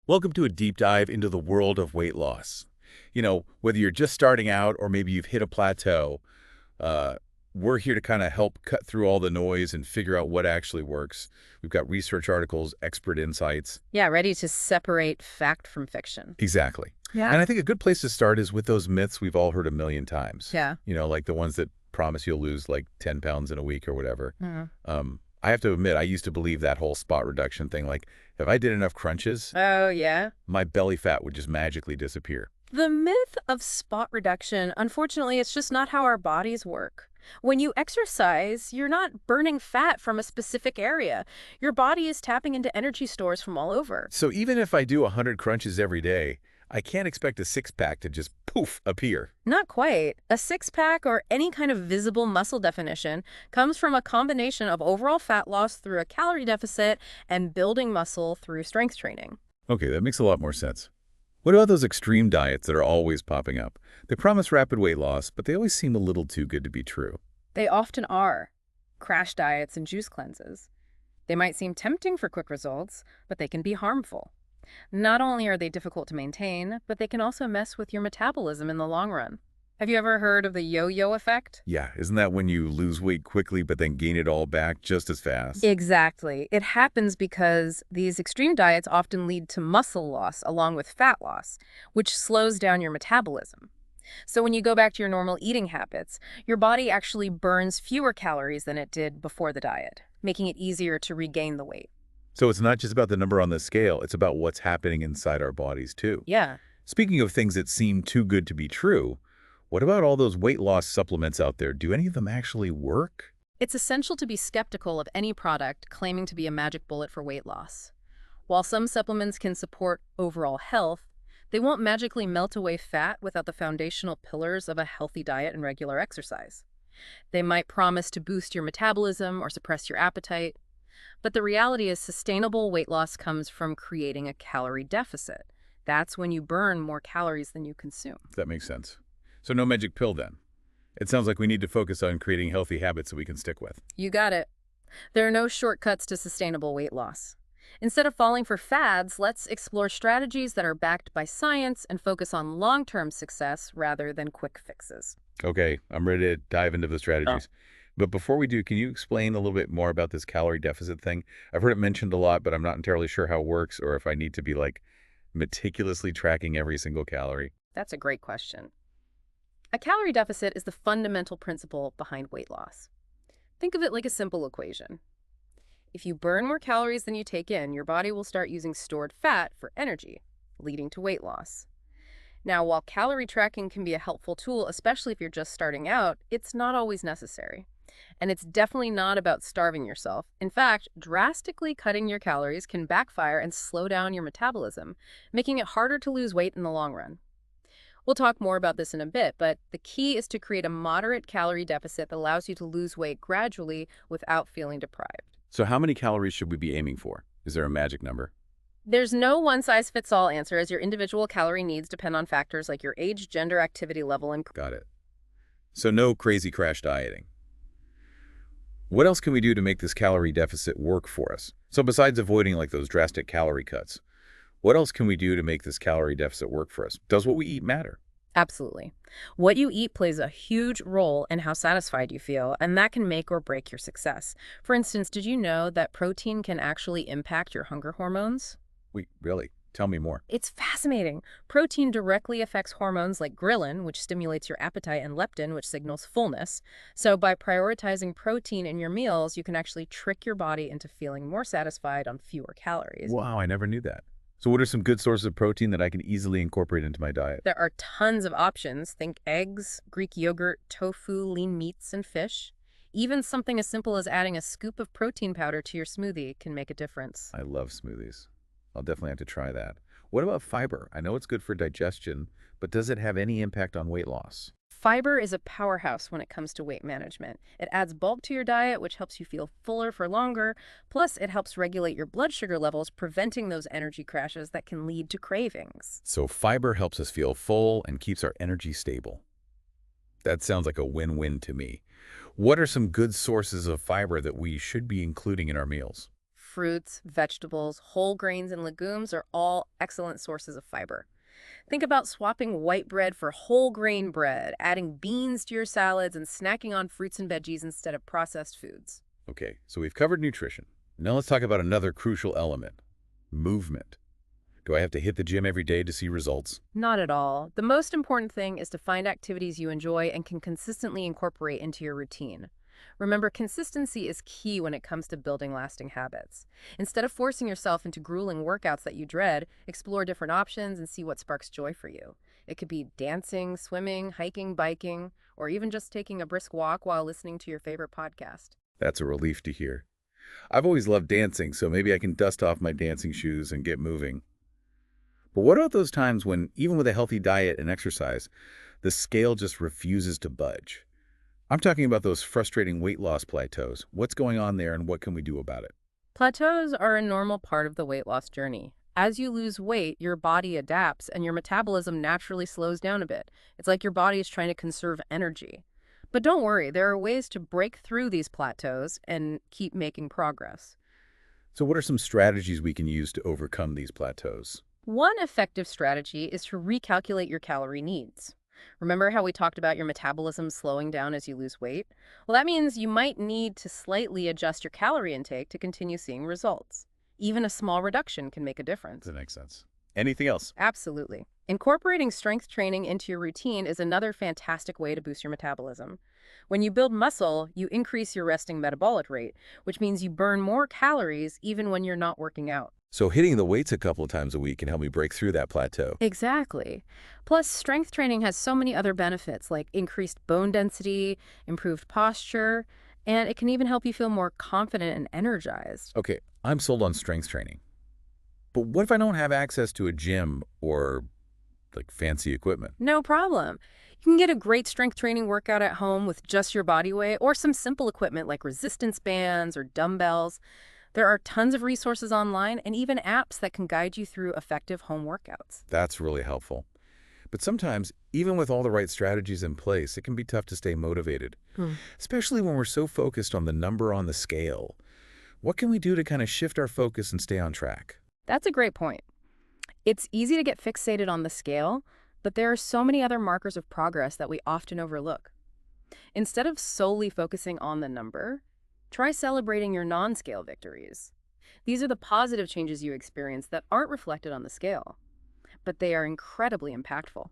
Welcome to a deep dive into the world of weight loss. Whether you're just starting out or maybe you've hit a plateau, uh, we're here to kind of help cut through all the noise and figure out what actually works. We've got research articles, expert insights. Yeah, ready to separate fact from fiction. Exactly. Yeah. And I think a good place to start is with those myths we've all heard a million times. Yeah. Like the ones that promise you'll lose like 10 pounds in a week or whatever. Mhm. I have to admit, I used to believe that whole spot reduction thing. Like, if I did enough crunches, Oh, yeah. my belly fat would just magically disappear. The myth of spot reduction, unfortunately, it's just not how our bodies work. When you exercise, you're not burning fat from a specific area. Your body is tapping into energy stores from all over. So even if I do 100 crunches every day, I can't expect a six-pack to just poof appear. Not quite. A six-pack or any kind of visible muscle definition comes from a combination of overall fat loss through a calorie deficit and building muscle through strength training. Okay, that makes a lot more sense. What about those extreme diets that are always popping up? They promise rapid weight loss, but they always seem a little too good to be true. They often are. Crash diets and juice cleanses. They might seem tempting for quick results, but they can be harmful. Not only are they difficult to maintain, but they can also mess with your metabolism in the long run. Have you ever heard of the yo-yo effect? Yeah, isn't that when you lose weight quickly but then gain it all back just as fast? Exactly. It happens because these extreme diets often lead to muscle loss along with fat loss, which slows down your metabolism. So when you go back to your normal eating habits, your body actually burns fewer calories than it did before the diet, making it easier to regain the weight. So it's not just about the number on the scale, it's about what's happening inside our bodies too. Yeah. Speaking of things that seem too good to be true, what about all those weight loss supplements out there? Do any of them actually work? It's essential to be skeptical of any product claiming to be a magic bullet for weight loss. While some supplements can support overall health, they won't magically melt away fat without the foundational pillars of a healthy diet and regular exercise. They might promise to boost your metabolism or suppress your appetite, but the reality is sustainable weight loss comes from creating a calorie deficit. That's when you burn more calories than you consume. That makes sense. So no magic pill then. It sounds like we need to focus on creating healthy habits that we can stick with. You got it. There are no shortcuts to sustainable weight loss. Instead of falling for fads, let's explore strategies that are backed by science and focus on long-term success rather than quick fixes. Okay, I'm ready to dive into the strategies. But before we do, can you explain a little bit more about this calorie deficit thing? I've heard it mentioned a lot, but I'm not entirely sure how it works or if I need to be like meticulously tracking every single calorie. That's a great question. A calorie deficit is the fundamental principle behind weight loss. Think of it like a simple equation. If you burn more calories than you take in, your body will start using stored fat for energy, leading to weight loss. Now, while calorie tracking can be a helpful tool, especially if you're just starting out, it's not always necessary. And it's definitely not about starving yourself. In fact, drastically cutting your calories can backfire and slow down your metabolism, making it harder to lose weight in the long run. We'll talk more about this in a bit, but the key is to create a moderate calorie deficit that allows you to lose weight gradually without feeling deprived. So how many calories should we be aiming for? Is there a magic number? There's no one-size-fits-all answer, as your individual calorie needs depend on factors like your age, gender, activity level, and... Got it. So no crazy crash dieting. What else can we do to make this calorie deficit work for us? So besides avoiding like those drastic calorie cuts, what else can we do to make this calorie deficit work for us? Does what we eat matter? Absolutely. What you eat plays a huge role in how satisfied you feel, and that can make or break your success. For instance, did you know that protein can actually impact your hunger hormones? Wait, really? Tell me more. It's fascinating. Protein directly affects hormones like ghrelin, which stimulates your appetite, and leptin, which signals fullness. So by prioritizing protein in your meals, you can actually trick your body into feeling more satisfied on fewer calories. Wow, I never knew that. So what are some good sources of protein that I can easily incorporate into my diet? There are tons of options. Think eggs, Greek yogurt, tofu, lean meats, and fish. Even something as simple as adding a scoop of protein powder to your smoothie can make a difference. I love smoothies. I'll definitely have to try that. What about fiber? I know it's good for digestion, but does it have any impact on weight loss? Fiber is a powerhouse when it comes to weight management. It adds bulk to your diet, which helps you feel fuller for longer. Plus, it helps regulate your blood sugar levels, preventing those energy crashes that can lead to cravings. So fiber helps us feel full and keeps our energy stable. That sounds like a win-win to me. What are some good sources of fiber that we should be including in our meals? Fruits, vegetables, whole grains, and legumes are all excellent sources of fiber. Think about swapping white bread for whole grain bread, adding beans to your salads, and snacking on fruits and veggies instead of processed foods. Okay, so we've covered nutrition. Now let's talk about another crucial element, movement. Do I have to hit the gym every day to see results? Not at all. The most important thing is to find activities you enjoy and can consistently incorporate into your routine. Remember, consistency is key when it comes to building lasting habits. Instead of forcing yourself into grueling workouts that you dread, explore different options and see what sparks joy for you. It could be dancing, swimming, hiking, biking, or even just taking a brisk walk while listening to your favorite podcast. That's a relief to hear. I've always loved dancing, so maybe I can dust off my dancing shoes and get moving. But what about those times when, even with a healthy diet and exercise, the scale just refuses to budge? I'm talking about those frustrating weight loss plateaus. What's going on there and what can we do about it? Plateaus are a normal part of the weight loss journey. As you lose weight, your body adapts and your metabolism naturally slows down a bit. It's like your body is trying to conserve energy. But don't worry, there are ways to break through these plateaus and keep making progress. So what are some strategies we can use to overcome these plateaus? One effective strategy is to recalculate your calorie needs. Remember how we talked about your metabolism slowing down as you lose weight? Well, that means you might need to slightly adjust your calorie intake to continue seeing results. Even a small reduction can make a difference. That makes sense. Anything else? Absolutely. Incorporating strength training into your routine is another fantastic way to boost your metabolism. When you build muscle, you increase your resting metabolic rate, which means you burn more calories even when you're not working out. So hitting the weights a couple of times a week can help me break through that plateau. Exactly. Plus, strength training has so many other benefits like increased bone density, improved posture, and it can even help you feel more confident and energized. Okay, I'm sold on strength training. But what if I don't have access to a gym or like fancy equipment? No problem. You can get a great strength training workout at home with just your body weight or some simple equipment like resistance bands or dumbbells. There are tons of resources online and even apps that can guide you through effective home workouts. That's really helpful. But sometimes, even with all the right strategies in place, it can be tough to stay motivated, especially when we're so focused on the number on the scale. What can we do to kind of shift our focus and stay on track? That's a great point. It's easy to get fixated on the scale, but there are so many other markers of progress that we often overlook. Instead of solely focusing on the number, try celebrating your non-scale victories. These are the positive changes you experience that aren't reflected on the scale, but they are incredibly impactful.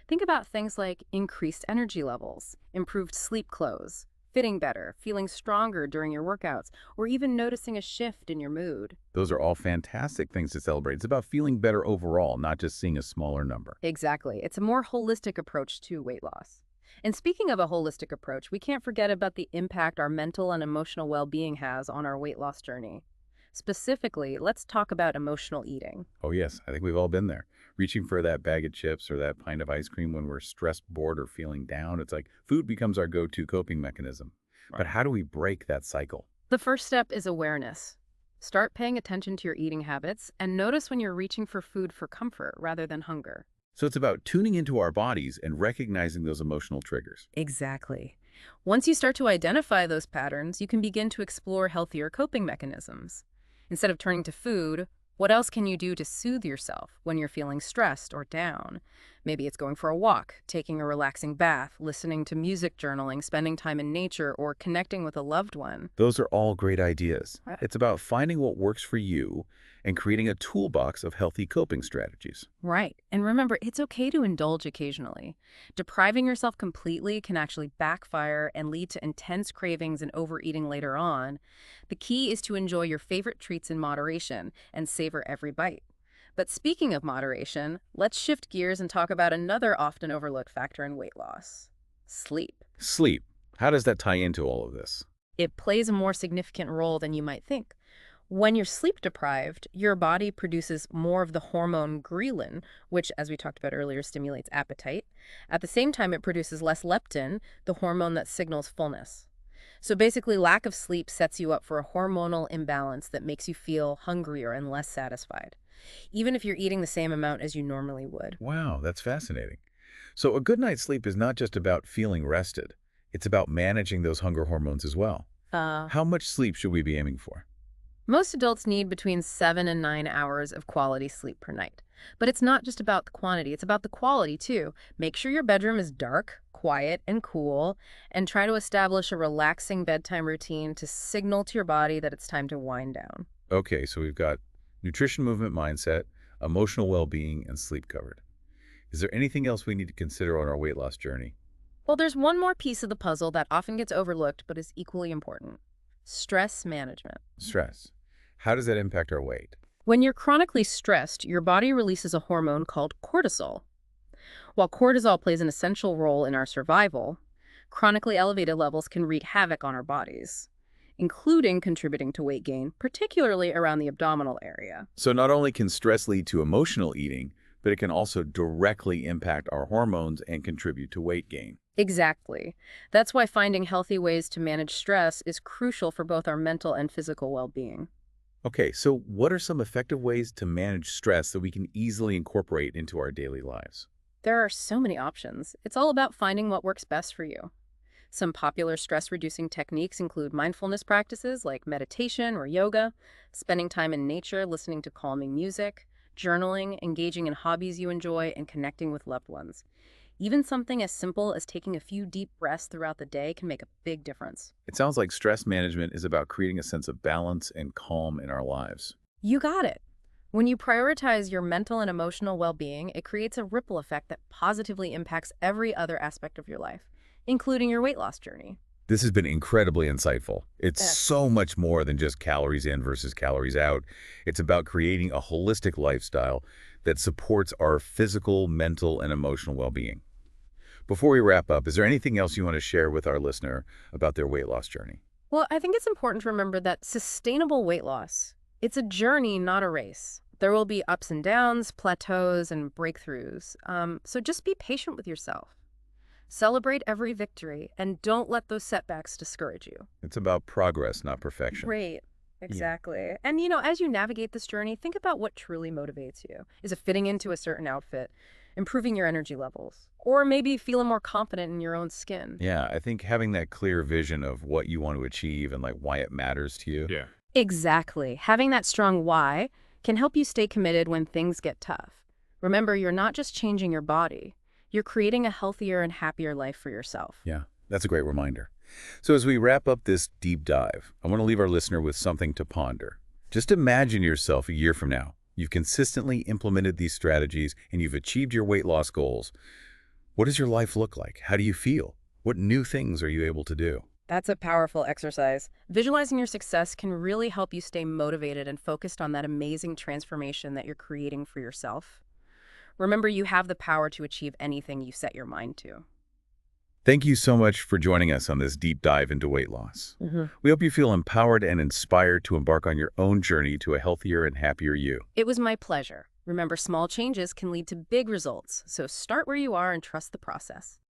Think about things like increased energy levels, improved sleep clothes, fitting better, feeling stronger during your workouts, or even noticing a shift in your mood. Those are all fantastic things to celebrate. It's about feeling better overall, not just seeing a smaller number. Exactly. It's a more holistic approach to weight loss. And speaking of a holistic approach, we can't forget about the impact our mental and emotional well-being has on our weight loss journey. Specifically, let's talk about emotional eating. Oh yes, I think we've all been there. Reaching for that bag of chips or that pint of ice cream when we're stressed, bored, or feeling down. It's like food becomes our go-to coping mechanism. But how do we break that cycle? The first step is awareness. Start paying attention to your eating habits and notice when you're reaching for food for comfort rather than hunger. So it's about tuning into our bodies and recognizing those emotional triggers. Exactly. Once you start to identify those patterns, you can begin to explore healthier coping mechanisms. Instead of turning to food, what else can you do to soothe yourself when you're feeling stressed or down? Maybe it's going for a walk, taking a relaxing bath, listening to music, journaling, spending time in nature, or connecting with a loved one. Those are all great ideas. Right. It's about finding what works for you and creating a toolbox of healthy coping strategies. Right. And remember, it's okay to indulge occasionally. Depriving yourself completely can actually backfire and lead to intense cravings and overeating later on. The key is to enjoy your favorite treats in moderation and savor every bite. But speaking of moderation, let's shift gears and talk about another often overlooked factor in weight loss: sleep. Sleep. How does that tie into all of this? It plays a more significant role than you might think. When you're sleep deprived, your body produces more of the hormone ghrelin, which, as we talked about earlier, stimulates appetite. At the same time, it produces less leptin, the hormone that signals fullness. So basically, lack of sleep sets you up for a hormonal imbalance that makes you feel hungrier and less satisfied, even if you're eating the same amount as you normally would. Wow, that's fascinating. So a good night's sleep is not just about feeling rested. It's about managing those hunger hormones as well. How much sleep should we be aiming for? Most adults need between 7 and 9 hours of quality sleep per night. But it's not just about the quantity, it's about the quality too. Make sure your bedroom is dark, quiet, and cool, and try to establish a relaxing bedtime routine to signal to your body that it's time to wind down. Okay, so we've got nutrition, movement, mindset, emotional well-being, and sleep covered. Is there anything else we need to consider on our weight loss journey? Well, there's one more piece of the puzzle that often gets overlooked but is equally important: stress management. Stress. How does that impact our weight? When you're chronically stressed, your body releases a hormone called cortisol. While cortisol plays an essential role in our survival, chronically elevated levels can wreak havoc on our bodies, including contributing to weight gain, particularly around the abdominal area. So not only can stress lead to emotional eating, but it can also directly impact our hormones and contribute to weight gain. Exactly. That's why finding healthy ways to manage stress is crucial for both our mental and physical well-being. Okay, so what are some effective ways to manage stress that we can easily incorporate into our daily lives? There are so many options. It's all about finding what works best for you. Some popular stress-reducing techniques include mindfulness practices like meditation or yoga, spending time in nature, listening to calming music, journaling, engaging in hobbies you enjoy, and connecting with loved ones. Even something as simple as taking a few deep breaths throughout the day can make a big difference. It sounds like stress management is about creating a sense of balance and calm in our lives. You got it. When you prioritize your mental and emotional well-being, it creates a ripple effect that positively impacts every other aspect of your life, including your weight loss journey. This has been incredibly insightful. It's Yes. so much more than just calories in versus calories out. It's about creating a holistic lifestyle that supports our physical, mental, and emotional well-being. Before we wrap up, is there anything else you want to share with our listener about their weight loss journey? Well, I think it's important to remember that sustainable weight loss, it's a journey, not a race. There will be ups and downs, plateaus, and breakthroughs. So just be patient with yourself. Celebrate every victory, and don't let those setbacks discourage you. It's about progress, not perfection. Great. Exactly. And, as you navigate this journey, think about what truly motivates you. Is it fitting into a certain outfit, improving your energy levels, or maybe feeling more confident in your own skin? Yeah, I think having that clear vision of what you want to achieve and like why it matters to you. Yeah. Exactly. Having that strong why can help you stay committed when things get tough. Remember, you're not just changing your body, you're creating a healthier and happier life for yourself. Yeah, that's a great reminder. So as we wrap up this deep dive, I want to leave our listener with something to ponder. Just imagine yourself a year from now. You've consistently implemented these strategies and you've achieved your weight loss goals. What does your life look like? How do you feel? What new things are you able to do? That's a powerful exercise. Visualizing your success can really help you stay motivated and focused on that amazing transformation that you're creating for yourself. Remember, you have the power to achieve anything you set your mind to. Thank you so much for joining us on this deep dive into weight loss. We hope you feel empowered and inspired to embark on your own journey to a healthier and happier you. It was my pleasure. Remember, small changes can lead to big results, so start where you are and trust the process.